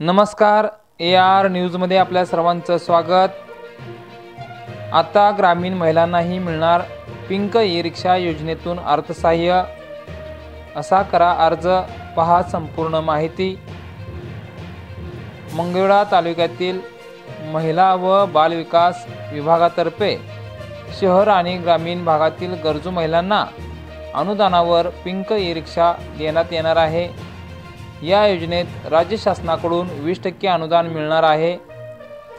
नमस्कार, AR न्यूजमध्ये आपल्या सर्वांचं स्वागत। आता ग्रामीण महिलांनाही मिळणार पिंक ई-रिक्षा योजनेतून अर्थसहाय्य। असा करा अर्ज, पहा संपूर्ण माहिती। मंगळवेढा तालुक्यातील महिला व बालविकास विभागातर्फे शहर आणि ग्रामीण भागातील गरजू महिलांना अनुदानावर पिंक ई-रिक्षा देण्यात येणार आहे। या योजनेत राज्य शासनाकडून 20% अनुदान मिळणार आहे।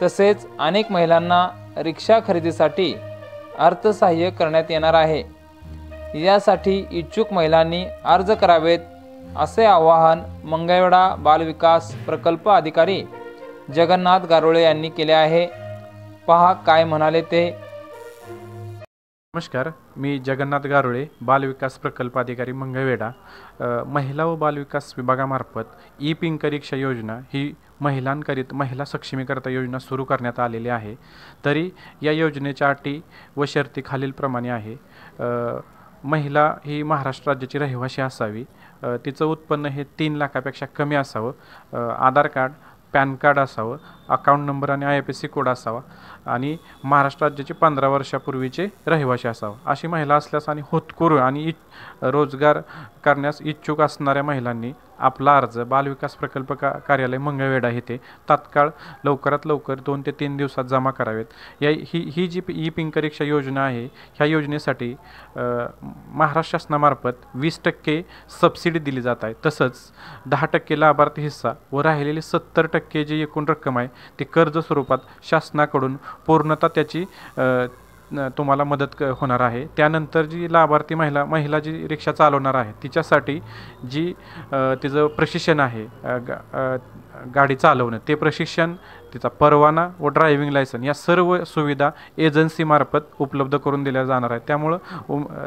तसेच अनेक महिलांना रिक्षा खरेदीसाठी अर्थसहाय्य करण्यात येणार आहे। यासाठी इच्छुक महिलांनी अर्ज करावेत, असे आवाहन मंगळवेढा बालविकास प्रकल्प अधिकारी जगन्नाथ गारोळे यांनी केले आहे। पहा काय म्हणाले ते। नमस्कार, मी जगन्नाथ गारोळे, बालविकास प्रकल्प अधिकारी मंगळवेढा। महिला व बालविकास विभागामार्फत ई पिंक रिक्षा योजना ही महिला सक्षमीकरता योजना सुरू करण्यात आलेली आहे। तरी या योजनेच्या अटी व शर्ती खालीलप्रमाणे आहे। महिला ही महाराष्ट्र राज्याची रहिवासी असावी, तिचं उत्पन्न हे 3 लाखापेक्षा कमी असावं, आधार कार्ड, पॅन कार्ड असावं, अकाउंट नंबर आणि IFSC कोड असावा आणि महाराष्ट्र राज्याचे 15 वर्षापूर्वीचे रहिवासी असावं। अशी महिला असल्यास आणि होतकरू आणि रोजगार करण्यास इच्छुक असणाऱ्या महिलांनी आपला अर्ज बालविकास प्रकल्प कार्यालय मंगळवेढा येथे तात्काळ लवकरात लवकर 2 ते 3 दिवसात जमा करावेत। ही जी ई पिंक रिक्षा योजना आहे, ह्या योजनेसाठी महाराष्ट्र शासनामार्फत 20% सबसिडी दिली जात आहे। तसंच 10% लाभार्थी हिस्सा व राहिलेली 70% जी एकूण रक्कम आहे ती कर्ज स्वरूपात शासनाकडून पूर्णतः त्याची तुम्हाला मदत होणार आहे। त्यानंतर जी लाभार्थी महिला जी रिक्षा चालवणार आहे तिच्यासाठी जी तिचं प्रशिक्षण आहे गाडी चालवणं, ते प्रशिक्षण, तिचा परवाना व ड्रायव्हिंग लायसन या सर्व सुविधा एजन्सीमार्फत उपलब्ध करून दिल्या जाणार आहेत। त्यामुळं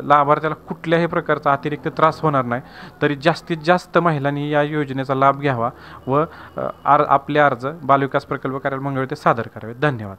लाभार्थ्याला कुठल्याही प्रकारचा अतिरिक्त त्रास होणार नाही। तरी जास्तीत जास्त महिलांनी या योजनेचा लाभ घ्यावा व आपले अर्ज बालविकास प्रकल्प कार्यालय मंगळवेढा सादर करावे। धन्यवाद।